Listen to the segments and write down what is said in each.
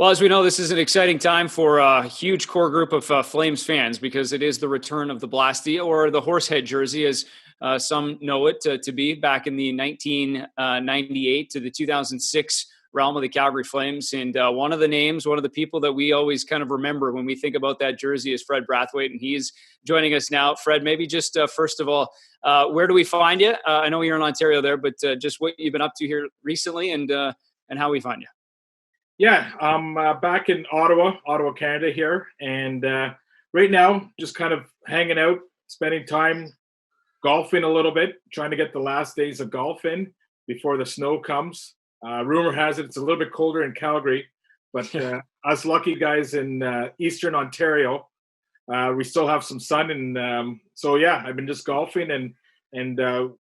Well, as we know, this is an exciting time for a huge core group of Flames fans because it is the return of the Blasty, or the horsehead jersey, as some know it to be, back in the 1998 to the 2006 realm of the Calgary Flames. And one of the people that we always kind of remember when we think about that jersey is Fred Brathwaite, and he's joining us now. Fred, maybe just first of all, where do we find you? I know you're in Ontario there, but just what you've been up to here recently and how we find you. Yeah, I'm back in Ottawa, Canada here. And right now, just kind of hanging out, spending time golfing a little bit, trying to get the last days of golf in before the snow comes. Rumor has it it's a little bit colder in Calgary, but us lucky guys in Eastern Ontario, we still have some sun. And so, yeah, I've been just golfing and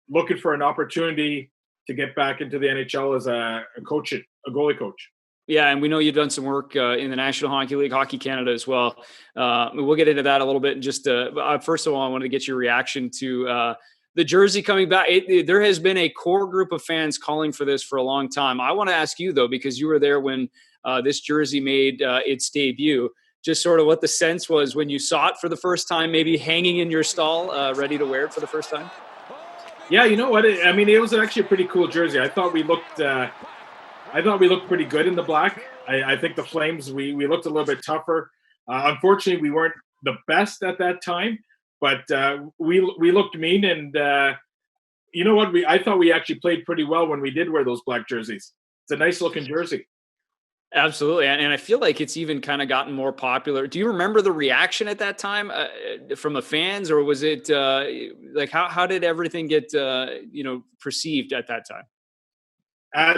looking for an opportunity to get back into the NHL as a goalie coach. Yeah, and we know you've done some work in the National Hockey League, Hockey Canada as well. We'll get into that a little bit. And just first of all, I wanted to get your reaction to the jersey coming back. There has been a core group of fans calling for this for a long time. I want to ask you, though, because you were there when this jersey made its debut, just sort of what the sense was when you saw it for the first time, maybe hanging in your stall, ready to wear it for the first time. Yeah, you know what? It was actually a pretty cool jersey. I thought we looked pretty good in the black. I think the Flames, we looked a little bit tougher. Unfortunately, we weren't the best at that time, but we looked mean. And you know what? I thought we actually played pretty well when we did wear those black jerseys. It's a nice looking jersey. Absolutely. And I feel like it's even kind of gotten more popular. Do you remember the reaction at that time from the fans, or was it like how did everything get perceived at that time?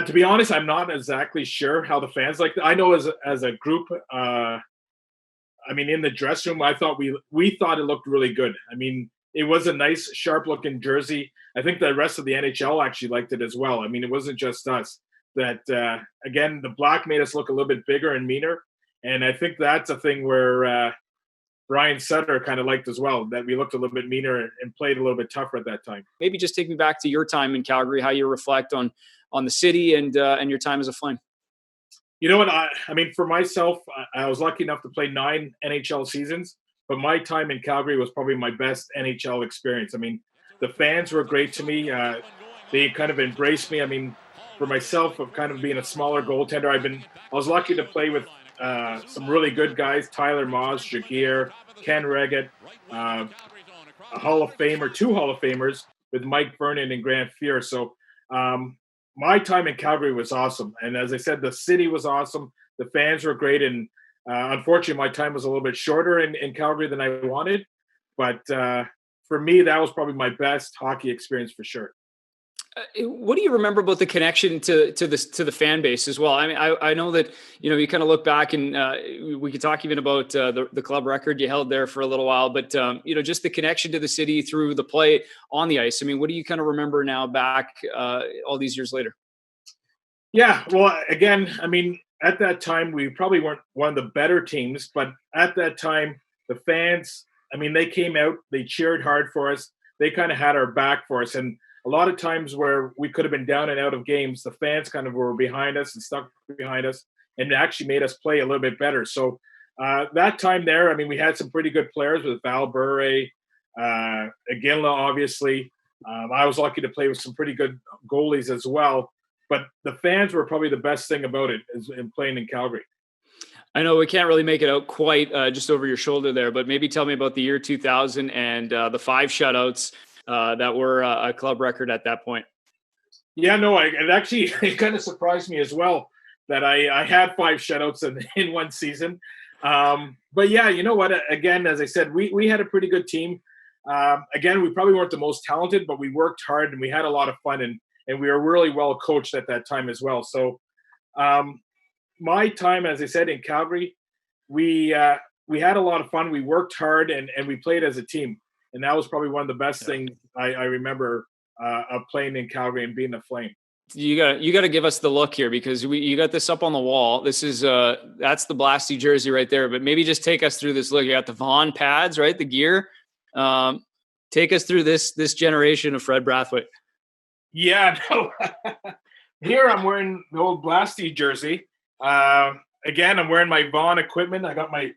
To be honest, I'm not exactly sure how the fans like that. I know as a group, in the dressing room, I thought we thought it looked really good. I mean, it was a nice, sharp-looking jersey. I think the rest of the NHL actually liked it as well. I mean, it wasn't just us. That again, the black made us look a little bit bigger and meaner, and I think that's a thing where Brian Sutter kind of liked as well, that we looked a little bit meaner and played a little bit tougher at that time. Maybe just take me back to your time in Calgary, how you reflect on the city and your time as a Flame. You know what? For myself, I was lucky enough to play 9 NHL seasons, but my time in Calgary was probably my best NHL experience. I mean, the fans were great to me. They kind of embraced me. I mean, for myself, of kind of being a smaller goaltender, I was lucky to play with some really good guys: Tyler Moss, Jaguar, Ken Reggett, a Hall of Famer, 2 Hall of Famers with Mike Vernon and Grant Fuhr. So my time in Calgary was awesome. And as I said, the city was awesome. The fans were great. And unfortunately, my time was a little bit shorter in Calgary than I wanted. But for me, that was probably my best hockey experience for sure. What do you remember about the connection to the fan base as well? I mean, I know that, you kind of look back and we could talk even about the club record you held there for a little while, but just the connection to the city through the play on the ice. I mean, what do you kind of remember now back all these years later? Yeah, well, again, at that time, we probably weren't one of the better teams, but at that time, the fans, they came out, they cheered hard for us. They kind of had our back for us. And a lot of times where we could have been down and out of games, the fans kind of were behind us and stuck behind us, and it actually made us play a little bit better. So that time there, we had some pretty good players with Val Bure, Iginla, obviously. I was lucky to play with some pretty good goalies as well. But the fans were probably the best thing about it in playing in Calgary. I know we can't really make it out quite just over your shoulder there, but maybe tell me about the year 2000 and the 5 shutouts that were a club record at that point. Yeah, no, it kind of surprised me as well that I had 5 shutouts in one season. But yeah, you know what? Again, as I said, we had a pretty good team. Again, we probably weren't the most talented, but we worked hard and we had a lot of fun, and we were really well coached at that time as well. So my time, as I said, in Calgary, we had a lot of fun. We worked hard and we played as a team. And that was probably one of the best things I remember of playing in Calgary and being a Flame. You got to give us the look here, because you got this up on the wall. This is that's the Blasty jersey right there. But maybe just take us through this look. You got the Vaughn pads, right? The gear. Take us through this generation of Fred Brathwaite. Yeah, no. Here I'm wearing the old Blasty jersey. again, I'm wearing my Vaughn equipment. I got my,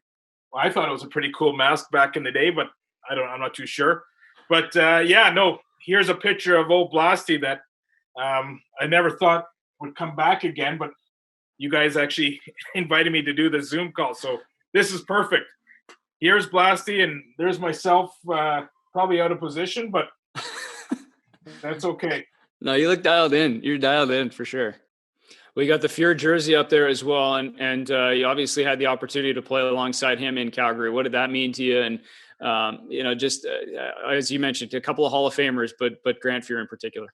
well, I thought it was a pretty cool mask back in the day, but I'm not too sure. But yeah, no, here's a picture of old Blasty that I never thought would come back again, but you guys actually invited me to do the Zoom call. So this is perfect. Here's Blasty, and there's myself, probably out of position, but that's okay. No, you look dialed in. You're dialed in for sure. We got the Fuhr jersey up there as well, and you obviously had the opportunity to play alongside him in Calgary. What did that mean to you? And just as you mentioned, a couple of Hall of Famers, but Grant Fuhr in particular.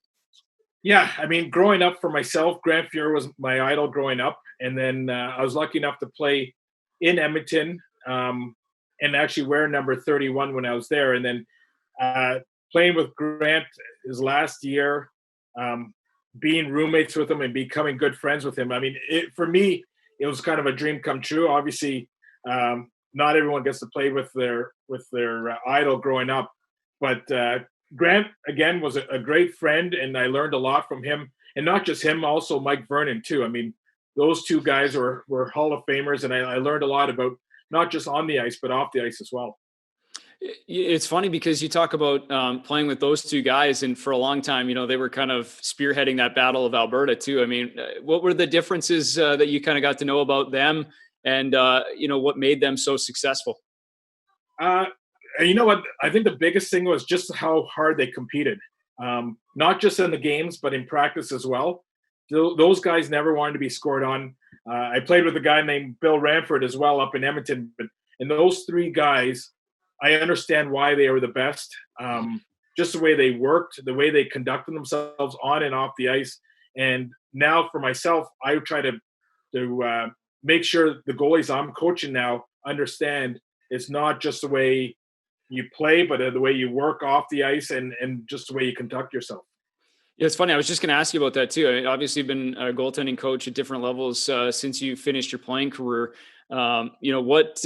Yeah, I mean, growing up for myself, Grant Fuhr was my idol growing up, and then I was lucky enough to play in Edmonton, and actually wear number 31 when I was there, and then playing with Grant his last year. Being roommates with him and becoming good friends with him. I mean, for me, it was kind of a dream come true. Obviously, not everyone gets to play with their idol growing up, but Grant again was a great friend, and I learned a lot from him. And not just him, also Mike Vernon too. I mean, those two guys were Hall of Famers, and I learned a lot about not just on the ice but off the ice as well. It's funny because you talk about playing with those two guys, and for a long time, they were kind of spearheading that Battle of Alberta too. I mean, what were the differences that you kind of got to know about them, and what made them so successful? And you know what? I think the biggest thing was just how hard they competed, not just in the games but in practice as well. Those guys never wanted to be scored on. I played with a guy named Bill Ranford as well up in Edmonton, and those three guys, I understand why they were the best. Just the way they worked, the way they conducted themselves on and off the ice. And now for myself, I try to make sure the goalies I'm coaching now understand it's not just the way you play, but the way you work off the ice, and just the way you conduct yourself. Yeah, it's funny. I was just going to ask you about that too. I mean, obviously, you've been a goaltending coach at different levels since you finished your playing career. What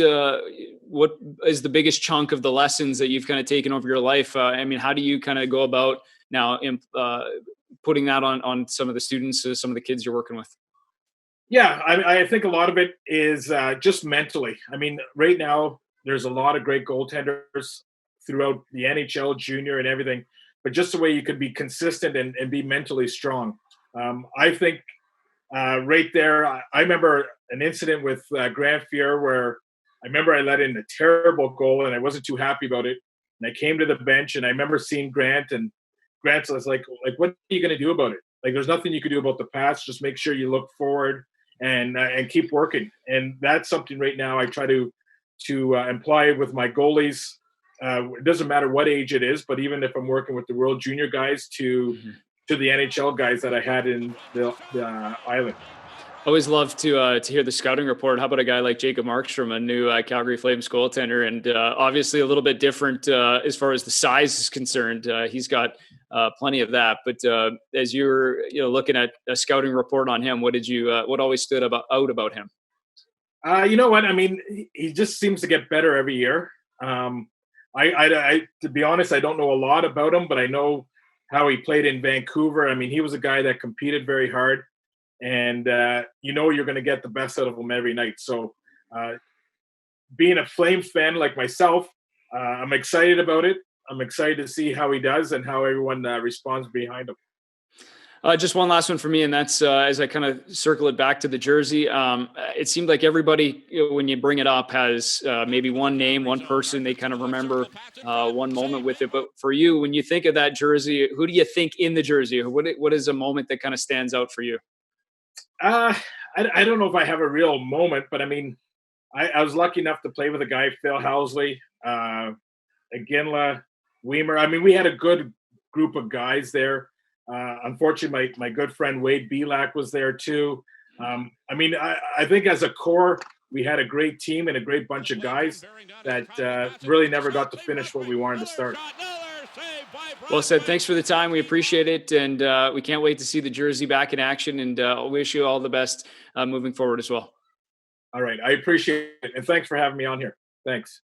is the biggest chunk of the lessons that you've kind of taken over your life? I mean, how do you kind of go about now putting that on some of the students, some of the kids you're working with? Yeah, I think a lot of it is just mentally. I mean, right now there's a lot of great goaltenders throughout the NHL, junior, and everything, but just the way you could be consistent and be mentally strong. I think right there, I remember an incident with Grant Fuhr where I remember I let in a terrible goal and I wasn't too happy about it. And I came to the bench and I remember seeing Grant, and Grant was like, what are you going to do about it? Like, there's nothing you can do about the past. Just make sure you look forward and keep working. And that's something right now I try to employ with my goalies. It doesn't matter what age it is, but even if I'm working with the World Junior guys to the NHL guys that I had in the island. Always love to hear the scouting report. How about a guy like Jacob Markstrom, a new Calgary Flames goaltender, and obviously a little bit different as far as the size is concerned. He's got plenty of that. But as you're looking at a scouting report on him, what always stood out about him? You know what? I mean, he just seems to get better every year. I to be honest, I don't know a lot about him, but I know how he played in Vancouver. I mean, he was a guy that competed very hard, and you're going to get the best out of him every night. So being a Flames fan like myself, I'm excited about it. I'm excited to see how he does and how everyone responds behind him. Just one last one for me, and that's as I kind of circle it back to the jersey. It seemed like everybody, when you bring it up, has maybe one name, one person they kind of remember one moment with it. But for you, when you think of that jersey, who do you think in the jersey? What is a moment that kind of stands out for you? I don't know if I have a real moment, but I mean, I was lucky enough to play with a guy, Phil Housley, Iginla, Weimer. I mean, we had a good group of guys there. Unfortunately, my good friend Wade Belak was there too. I mean, I think as a core, we had a great team and a great bunch of guys that really never got to finish what we wanted to start. Well said. Thanks for the time. We appreciate it. And we can't wait to see the jersey back in action, and I wish you all the best moving forward as well. All right. I appreciate it. And thanks for having me on here. Thanks.